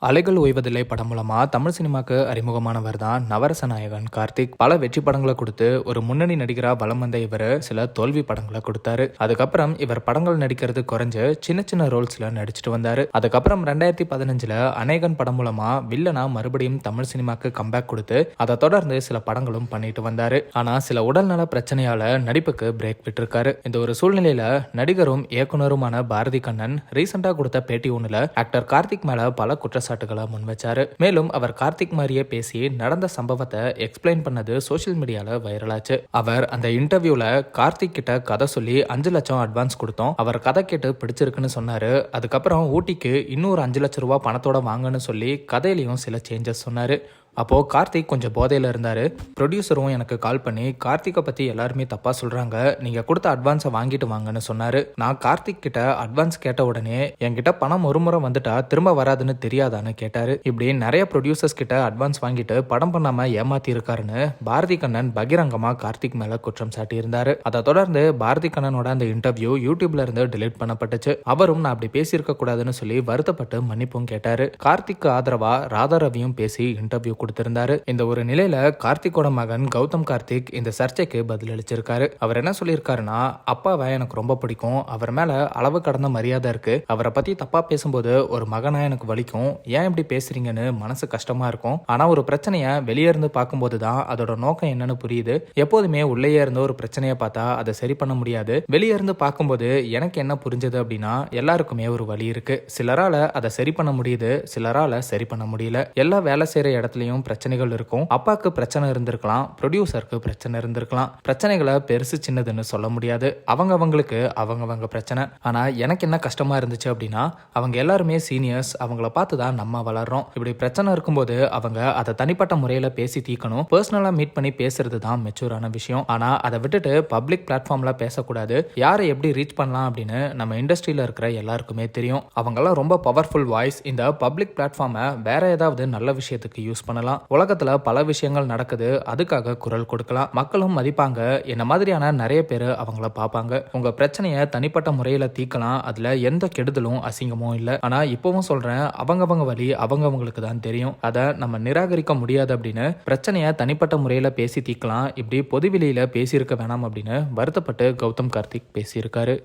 அலைகள் ஓய்வதில்லை படம் மூலமா தமிழ் சினிமாக்கு அறிமுகமானவர் தான் நவரச நாயகன் கார்த்திக். பல வெற்றி படங்களை கொடுத்து ஒரு முன்னணி நடிகரா வலம் வந்த இவர் சில தோல்வி படங்களை கொடுத்தாரு. அதுக்கப்புறம் இவர் படங்கள் நடிக்கிறது குறைஞ்சு சின்ன சின்ன ரோல்ஸ்ல நடிச்சிட்டு வந்தாரு. அதுக்கப்புறம் 2015 அநேகன் படம் மூலமா வில்லனா மறுபடியும் தமிழ் சினிமாக்கு கம்பேக் கொடுத்து அதை தொடர்ந்து சில படங்களும் பண்ணிட்டு வந்தாரு. ஆனா சில உடல்நல பிரச்சனையால நடிப்புக்கு பிரேக் விட்டுருக்காரு. இந்த ஒரு சூழ்நிலையில நடிகரும் இயக்குனருமான பாரதி கண்ணன் ரீசெண்டா கொடுத்த பேட்டி ஒண்ணுல ஆக்டர் கார்த்திக் மேல பல குற்றச்சாட்டுகளை முன் வச்சாரு. மேலும் அவர் கார்த்திக் மாதிரியே பேசி நடந்த சம்பவத்தை எக்ஸ்பிளைன் பண்ணது சோசியல் மீடியால வைரலாச்சு. அவர் அந்த இன்டர்வியூல கார்த்திக் கிட்ட கதை சொல்லி 5 லட்சம் அட்வான்ஸ் கொடுத்தோம், அவர் கதை கேட்டு பிடிச்சிருக்குன்னு சொன்னாரு. அதுக்கப்புறம் ஊட்டிக்கு இன்னொரு 5 லட்சம் ரூபாய் பணத்தோட வாங்கன்னு சொல்லி கதையிலையும் சில சேஞ்சஸ் சொன்னாரு. அப்போ கார்த்திக் கொஞ்சம் போதையில இருந்தாரு. ப்ரொடியூசரும் எனக்கு கால் பண்ணி கார்த்திகை பத்தி எல்லாருமே தப்பா சொல்றாங்க, நீங்க கொடுத்த அட்வான்ஸை வாங்கிட்டு வாங்கன்னு சொன்னாரு. நான் கார்த்திக் கிட்ட அட்வான்ஸ் கேட்ட உடனே என்கிட்ட பணம் ஒரு முறை வந்துட்டா திரும்ப வராதுன்னு தெரியாதான்னு கேட்டாரு. இப்படி நிறைய ப்ரொடியூசர்ஸ் கிட்ட அட்வான்ஸ் வாங்கிட்டு படம் பண்ணாம ஏமாத்தி இருக்காருன்னு பாரதி கண்ணன் பகிரங்கமா கார்த்திக் மேல குற்றம் சாட்டி இருந்தாரு. அதை தொடர்ந்து பாரதி கண்ணனோட அந்த இன்டர்வியூ யூடியூப்ல இருந்து டிலீட் பண்ணப்பட்டுச்சு. அவரும் நான் அப்படி பேசியிருக்க கூடாதுன்னு சொல்லி வருத்தப்பட்டு மன்னிப்பும் கேட்டாரு. கார்த்திக்கு ஆதரவா ராதா ரவியும் பேசி இன்டர்வியூ கொடுத்திருந்தாரு. இந்த ஒரு நிலையில கார்த்திகோட மகன் கௌதம் கார்த்திக் இந்த சர்ச்சைக்கு பதில் அளிச்சிருக்காரு. அவர் என்ன சொல்லியிருக்காருன்னா, அப்பாவை எனக்கு ரொம்ப பிடிக்கும், அவர் மேல அளவு கடந்த மரியாதை இருக்கு, அவரை பத்தி தப்பா பேசும்போது ஒரு மகனா எனக்கு வலிக்கும், ஏன் இப்படி பேசுறீங்கன்னு மனசு கஷ்டமா இருக்கும். ஆனா ஒரு பிரச்சனைய வெளியே இருந்து பார்க்கும்போது தான் அதோட நோக்கம் என்னன்னு புரியுது. எப்போதுமே உள்ளேயே இருந்த ஒரு பிரச்சனையை பார்த்தா அதை சரி பண்ண முடியாது. வெளியே இருந்து பார்க்கும்போது எனக்கு என்ன புரிஞ்சது அப்படின்னா, எல்லாருக்குமே ஒரு வழி இருக்கு. சிலரால அதை சரி பண்ண முடியுது, சிலரால சரி பண்ண முடியல. எல்லா வேலை செய்யற இடத்துலயும் பிரச்சனைகள் இருக்கும். அப்பாக்கு பிரச்சனை இருந்திருக்கலாம், ப்ரொடியூசருக்கு பிரச்சனை இருந்திருக்கலாம். பிரச்சனைகளை பெருசு சின்னதுன்னு சொல்ல முடியாது. அவங்களுக்கு அவங்கவங்க பிரச்சனை. ஆனா எனக்கு என்ன கஷ்டமா இருந்துச்சு அப்படின்னா, அவங்க எல்லாருமே சீனியர்ஸ், அவங்கள பார்த்து தான் நம்ம வளர்றோம். இப்படி பிரச்சனை இருக்கும்போது அவங்க அதை தனிப்பட்ட முறையில பேசி தீக்கணும். பர்சனலா மீட் பண்ணி பேசுறது தான் மெச்சூரான விஷயம். ஆனா அதை விட்டுட்டு பப்ளிக் பிளாட்ஃபார்ம்ல பேசக்கூடாது. யாரை எப்படி ரீச் பண்ணலாம் அப்படின்னு நம்ம இண்டஸ்ட்ரியில இருக்கிற எல்லாருக்குமே தெரியும். அவங்கெல்லாம் ரொம்ப பவர்ஃபுல் வாய்ஸ். இந்த பப்ளிக் பிளாட்ஃபார்மை வேற ஏதாவது நல்ல விஷயத்துக்கு யூஸ் பண்ணலாம். உலகத்துல பல விஷயங்கள் நடக்குது, அதுக்காக குரல் கொடுக்கலாம். மக்களும் மதிப்பாங்க. என்ன மாதிரியான நிறைய பேர் அவங்கள பார்ப்பாங்க. உங்க பிரச்சனையை தனிப்பட்ட முறையில தீக்கலாம். அதுல எந்த கெடுதலும் அசிங்கமும் இல்லை. ஆனா இப்பவும் சொல்றேன், அவங்கவங்க வழி அவங்கவங்களுக்கு தான் தெரியும். அதை நம்ம நிராகரிக்க முடியாது. அப்படின்னு பிரச்சனையை தனிப்பட்ட முறையில பேசி தீக்கலாம், இப்படி பொதுவெளியில பேசியிருக்க வேணாம் அப்படின்னு வருத்தப்பட்டு கௌதம் கார்த்திக் பேசியிருக்காரு.